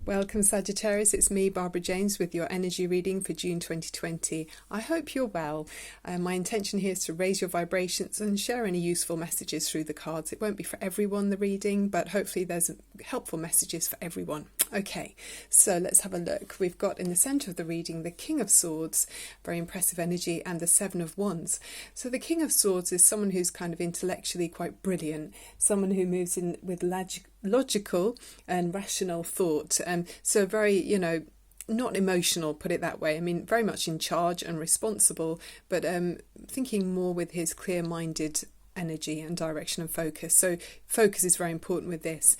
Welcome Sagittarius, it's me Barbara James with your energy reading for June 2020. I hope you're well. My intention here is to raise your vibrations and share any useful messages through the cards. It won't be for everyone, the reading, but hopefully there's helpful messages for everyone. Okay, so let's have a look. We've got in the centre of the reading the King of Swords, very impressive energy, and the Seven of Wands. So the King of Swords is someone who's kind of intellectually quite brilliant, someone who moves in with logical and rational thought, so very, not emotional, put it that way. I mean, very much in charge and responsible, but thinking more with his clear-minded energy and direction and focus. So focus is very important with this.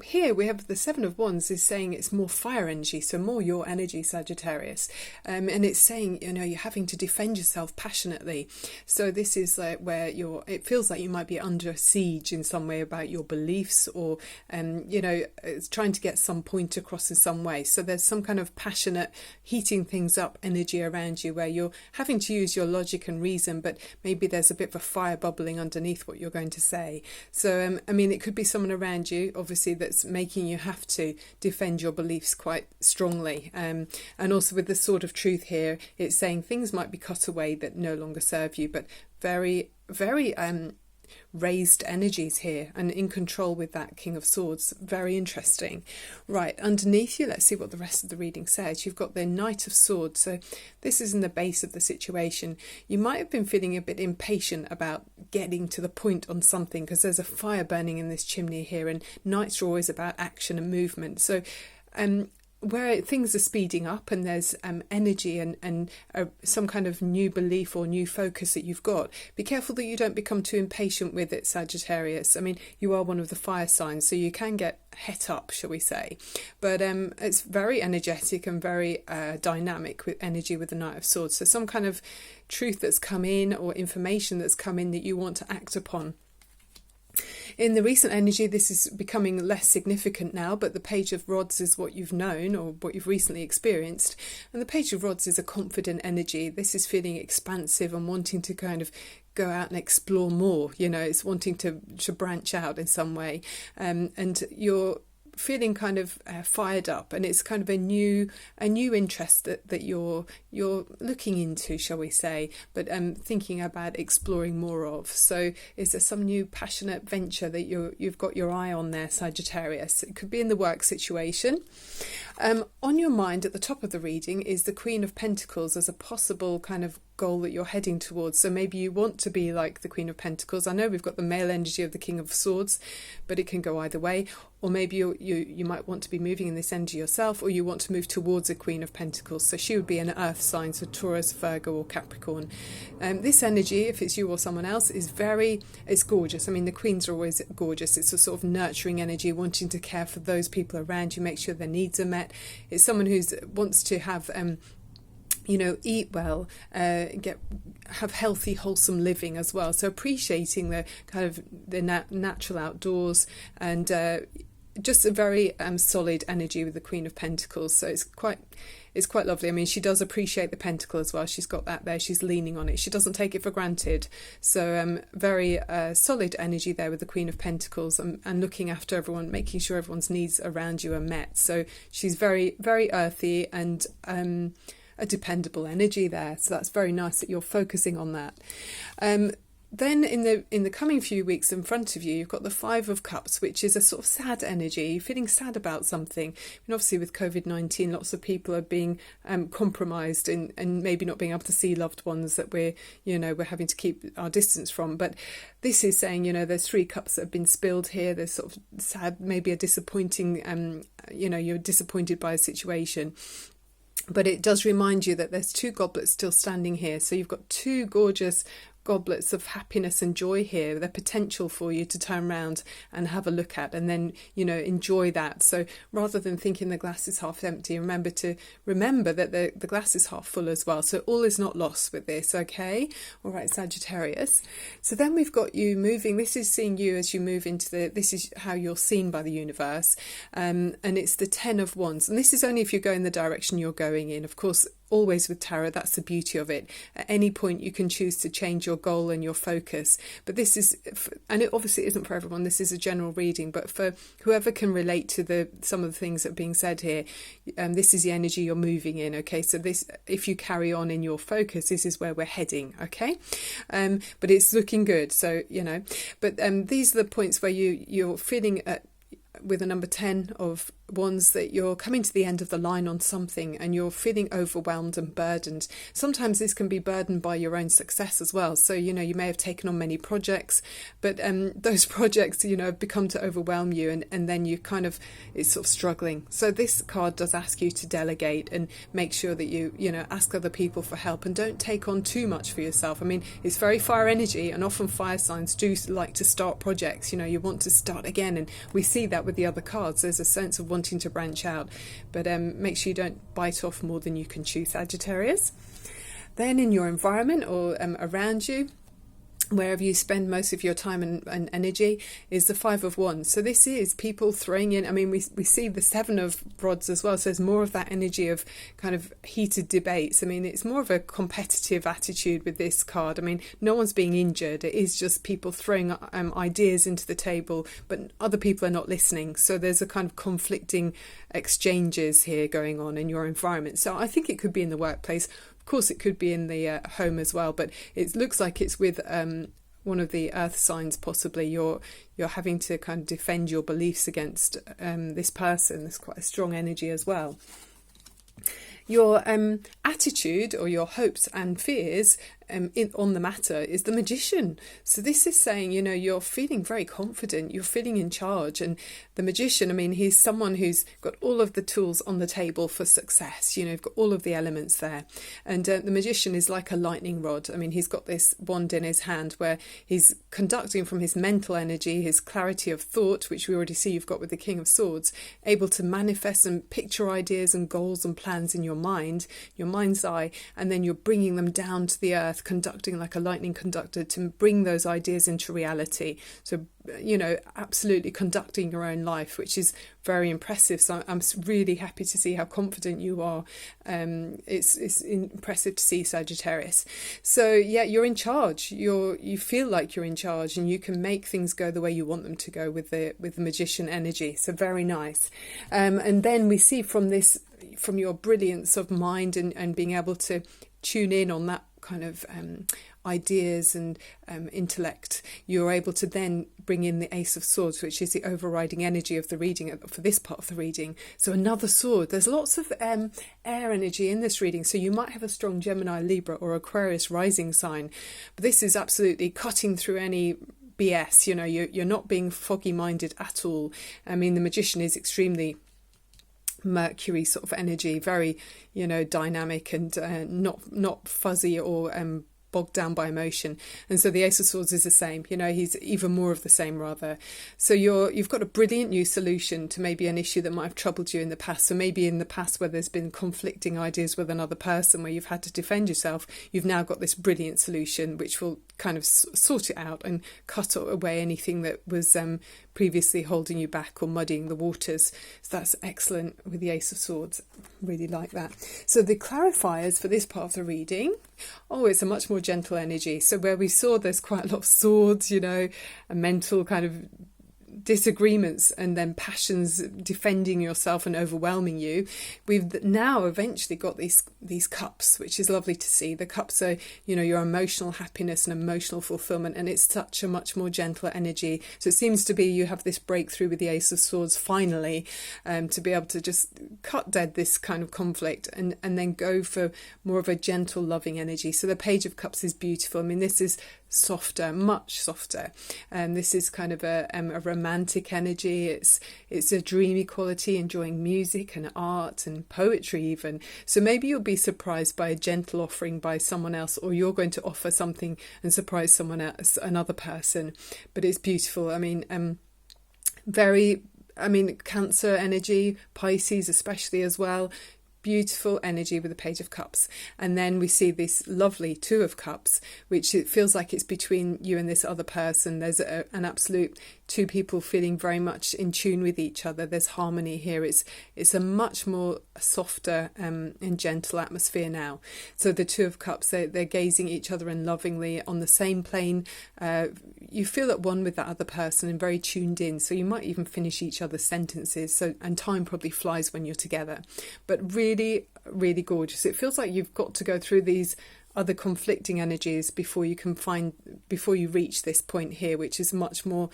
Here we have the Seven of Wands is saying it's more fire energy, so more your energy, Sagittarius, and it's saying you're having to defend yourself passionately. So this is like where it feels like you might be under siege in some way about your beliefs, or it's trying to get some point across in some way. So there's some kind of passionate heating things up energy around you where you're having to use your logic and reason, but maybe there's a bit of a fire bubbling underneath what you're going to say. So it could be someone around you, obviously, that's making you have to defend your beliefs quite strongly, and also with the Sword of Truth here, it's saying things might be cut away that no longer serve you, but very raised energies here and in control with that King of Swords. Very interesting. Right, underneath you, let's see what the rest of the reading says. You've got the Knight of Swords, so this is in the base of the situation. You might have been feeling a bit impatient about getting to the point on something because there's a fire burning in this chimney here, and knights are always about action and movement. So where things are speeding up and there's energy and some kind of new belief or new focus that you've got, be careful that you don't become too impatient with it, Sagittarius. I mean, you are one of the fire signs, so you can get het up, shall we say, but it's very energetic and very dynamic with energy with the Knight of Swords. So some kind of truth that's come in or information that's come in that you want to act upon. In the recent energy, this is becoming less significant now, but the Page of Rods is what you've known or what you've recently experienced. And the Page of Rods is a confident energy. This is feeling expansive and wanting to kind of go out and explore more. It's wanting to branch out in some way. And you're feeling kind of fired up, and it's kind of a new interest that you're looking into, shall we say, but thinking about exploring more of. So is there some new passionate venture that you've got your eye on there, Sagittarius? It could be in the work situation. On your mind at the top of the reading is the Queen of Pentacles as a possible kind of goal that you're heading towards. So maybe you want to be like the Queen of Pentacles. I know we've got the male energy of the King of Swords, but it can go either way. Or maybe you might want to be moving in this energy yourself, or you want to move towards a Queen of Pentacles. So she would be an earth sign, so Taurus, Virgo or Capricorn. This energy, if it's you or someone else, it's gorgeous. I mean, the queens are always gorgeous. It's a sort of nurturing energy, wanting to care for those people around you, make sure their needs are met. It's someone who wants to have eat well, have healthy, wholesome living as well. So appreciating the kind of the natural outdoors, and just a very solid energy with the Queen of Pentacles. So it's quite lovely. I mean, she does appreciate the pentacle as well. She's got that there. She's leaning on it. She doesn't take it for granted. So very solid energy there with the Queen of Pentacles, and looking after everyone, making sure everyone's needs around you are met. So she's very, very earthy and a dependable energy there. So that's very nice that you're focusing on that. Then in the coming few weeks in front of you, you've got the Five of Cups, which is a sort of sad energy. You're feeling sad about something. And obviously with COVID-19, lots of people are being compromised and maybe not being able to see loved ones that we're having to keep our distance from. But this is saying, there's three cups that have been spilled here. There's sort of sad, maybe a disappointing, you're disappointed by a situation. But it does remind you that there's two goblets still standing here. So you've got two gorgeous goblets of happiness and joy here. They're potential for you to turn around and have a look at, and then enjoy that. So rather than thinking the glass is half empty, remember that the glass is half full as well. So all is not lost with this. Okay, all right, Sagittarius. So then we've got you moving. This is seeing you as you move into this is how you're seen by the universe, and it's the Ten of Wands, and this is only if you go in the direction you're going in. Of course, always with tarot, that's the beauty of it. At any point you can choose to change your goal and your focus. But this is, and it obviously isn't for everyone, this is a general reading, but for whoever can relate to some of the things that are being said here, this is the energy you're moving in, okay? So this, if you carry on in your focus, this is where we're heading, okay? But it's looking good, so, but these are the points where you're feeling with a number 10 of Wands that you're coming to the end of the line on something and you're feeling overwhelmed and burdened. Sometimes this can be burdened by your own success as well. So, you may have taken on many projects, but those projects, have become to overwhelm you, and then it's sort of struggling. So this card does ask you to delegate and make sure that you ask other people for help and don't take on too much for yourself. I mean, it's very fire energy, and often fire signs do like to start projects. You want to start again, and we see that with the other cards. There's a sense of wanting to branch out, but make sure you don't bite off more than you can chew, Sagittarius. Then in your environment or around you, wherever you spend most of your time and energy, is the Five of Wands. So this is people throwing in, we see the Seven of Rods as well, so there's more of that energy of kind of heated debates. It's more of a competitive attitude with this card. No one's being injured, it is just people throwing ideas into the table, but other people are not listening, so there's a kind of conflicting exchanges here going on in your environment. So I think it could be in the workplace. Of course, it could be in the home as well, but it looks like it's with one of the earth signs. Possibly you're having to kind of defend your beliefs against this person. There's quite a strong energy as well. Your attitude or your hopes and fears on the matter is the Magician. So this is saying, you're feeling very confident, you're feeling in charge. And the Magician, he's someone who's got all of the tools on the table for success. You've got all of the elements there. And the Magician is like a lightning rod. He's got this wand in his hand where he's conducting from his mental energy, his clarity of thought, which we already see you've got with the King of Swords, able to manifest and picture ideas and goals and plans in your mind, your mind's eye, and then you're bringing them down to the earth, conducting like a lightning conductor to bring those ideas into reality. So, absolutely conducting your own life, which is very impressive. So I'm really happy to see how confident you are. It's impressive to see, Sagittarius. So yeah, you're in charge. You feel like you're in charge, and you can make things go the way you want them to go with the Magician energy. So very nice. And then we see from your brilliance of mind and being able to tune in on that kind of ideas and intellect, you're able to then bring in the Ace of Swords, which is the overriding energy of the reading for this part of the reading. So another sword. There's lots of air energy in this reading, so you might have a strong Gemini, Libra or Aquarius rising sign, but this is absolutely cutting through any BS. You're not being foggy minded at all. The Magician is extremely Mercury sort of energy, very dynamic and not fuzzy or bogged down by emotion. And so the Ace of Swords is the same. He's even more of the same, rather. So you've got a brilliant new solution to maybe an issue that might have troubled you in the past. So maybe in the past where there's been conflicting ideas with another person, where you've had to defend yourself, you've now got this brilliant solution which will kind of sort it out and cut away anything that was previously holding you back or muddying the waters. So that's excellent with the Ace of Swords. Really like that. So the clarifiers for this part of the reading, it's a much more gentle energy. So where we saw there's quite a lot of swords, a mental kind of disagreements and then passions defending yourself and overwhelming you, we've now eventually got these cups, which is lovely to see. The cups are your emotional happiness and emotional fulfillment, and it's such a much more gentler energy. So it seems to be you have this breakthrough with the Ace of Swords finally, to be able to just cut dead this kind of conflict and then go for more of a gentle loving energy. So the Page of Cups is beautiful. This is softer, much softer, and this is kind of a romantic energy. It's a dreamy quality, enjoying music and art and poetry even. So maybe you'll be surprised by a gentle offering by someone else, or you're going to offer something and surprise someone else, another person. But it's beautiful. Cancer energy, Pisces especially as well. Beautiful energy with the Page of Cups. And then we see this lovely Two of Cups, which it feels like it's between you and this other person. There's an absolute two people feeling very much in tune with each other. There's harmony here. It's a much more softer and gentle atmosphere now. So the Two of Cups, they're gazing at each other and lovingly on the same plane. You feel at one with that other person and very tuned in. So you might even finish each other's sentences. So, and time probably flies when you're together. But really, really gorgeous. It feels like you've got to go through these other conflicting energies before you reach this point here, which is much more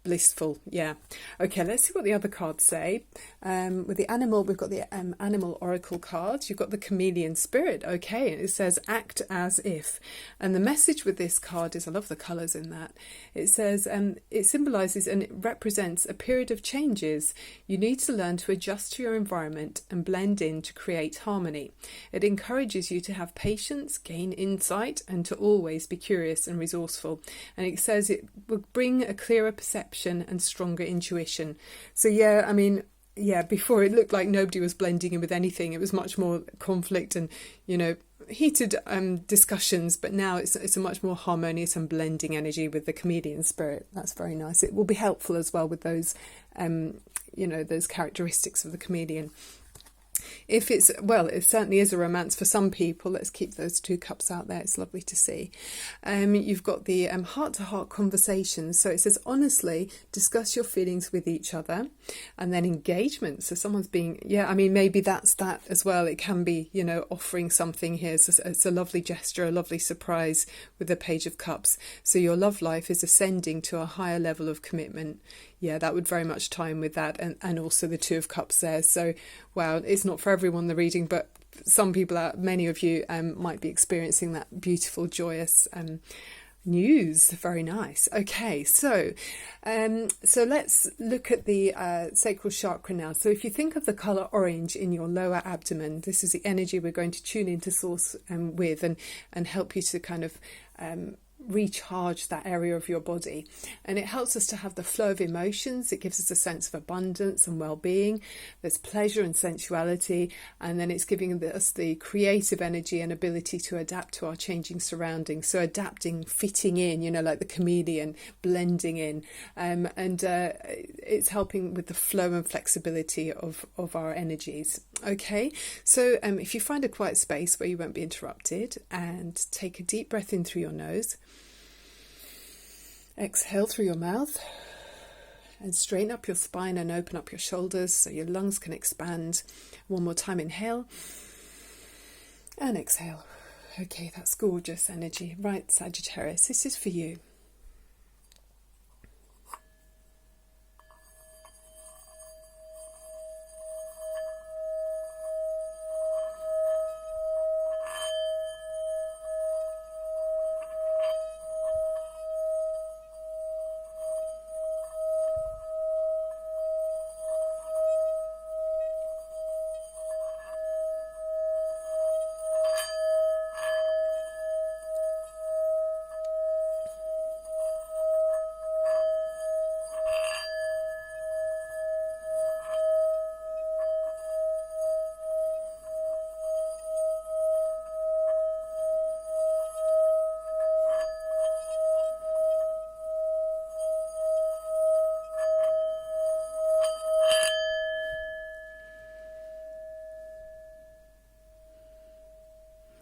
blissful. Yeah. Okay, let's see what the other cards say. With the animal, we've got the animal oracle cards. You've got the chameleon spirit. Okay, and it says act as if. And the message with this card is, I love the colours in that. It says it symbolises and it represents a period of changes. You need to learn to adjust to your environment and blend in to create harmony. It encourages you to have patience, gain insight, and to always be curious and resourceful. And it says it will bring a clearer perception and stronger intuition. So yeah, I mean, yeah, before it looked like nobody was blending in with anything. It was much more conflict and, heated discussions, but now it's a much more harmonious and blending energy with the chameleon spirit. That's very nice. It will be helpful as well with those those characteristics of the chameleon. It certainly is a romance for some people. Let's keep those two cups out there. It's lovely to see. You've got the heart-to-heart conversations. So it says, honestly, discuss your feelings with each other. And then engagement. So someone's being, maybe that's that as well. It can be, offering something here. It's a lovely gesture, a lovely surprise with the Page of Cups. So your love life is ascending to a higher level of commitment. Yeah, that would very much tie in with that, and also the Two of Cups there. So, wow, it's not for everyone, the reading, but some people, many of you might be experiencing that beautiful, joyous news. Very nice. Okay, so let's look at the sacral chakra now. So if you think of the colour orange in your lower abdomen, this is the energy we're going to tune into source with and help you to kind of recharge that area of your body. And it helps us to have the flow of emotions. It gives us a sense of abundance and well-being. There's pleasure and sensuality, and then it's giving us the creative energy and ability to adapt to our changing surroundings. So adapting, fitting in, like the chameleon, blending in, and it's helping with the flow and flexibility of our energies. Okay, so if you find a quiet space where you won't be interrupted, and take a deep breath in through your nose, exhale through your mouth, and straighten up your spine and open up your shoulders so your lungs can expand. One more time, inhale and exhale. Okay, that's gorgeous energy. Right, Sagittarius, this is for you.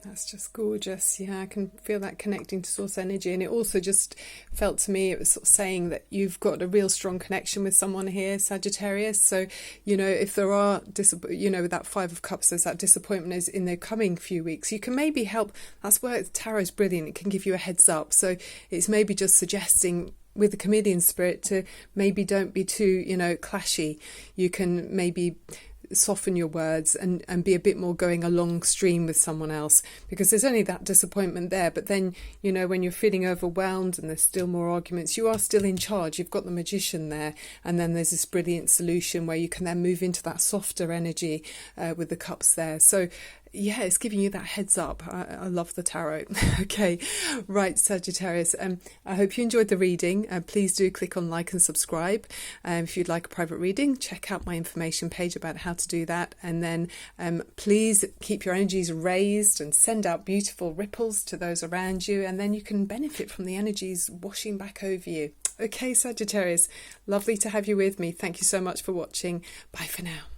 That's just gorgeous. Yeah, I can feel that connecting to source energy. And it also just felt to me, it was sort of saying that you've got a real strong connection with someone here, Sagittarius. So, if there are, with that Five of Cups, there's that disappointment is in the coming few weeks, you can maybe help. That's where tarot's brilliant. It can give you a heads up. So it's maybe just suggesting with the chameleon spirit to maybe don't be too, clashy. You can maybe soften your words and be a bit more going along stream with someone else, because there's only that disappointment there. But then, when you're feeling overwhelmed and there's still more arguments, you are still in charge. You've got the magician there, and then there's this brilliant solution where you can then move into that softer energy with the cups there. So yeah, it's giving you that heads up. I love the tarot. Okay, right, Sagittarius. I hope you enjoyed the reading. Please do click on like and subscribe. If you'd like a private reading, check out my information page about how to do that. And then please keep your energies raised and send out beautiful ripples to those around you. And then you can benefit from the energies washing back over you. Okay, Sagittarius, lovely to have you with me. Thank you so much for watching. Bye for now.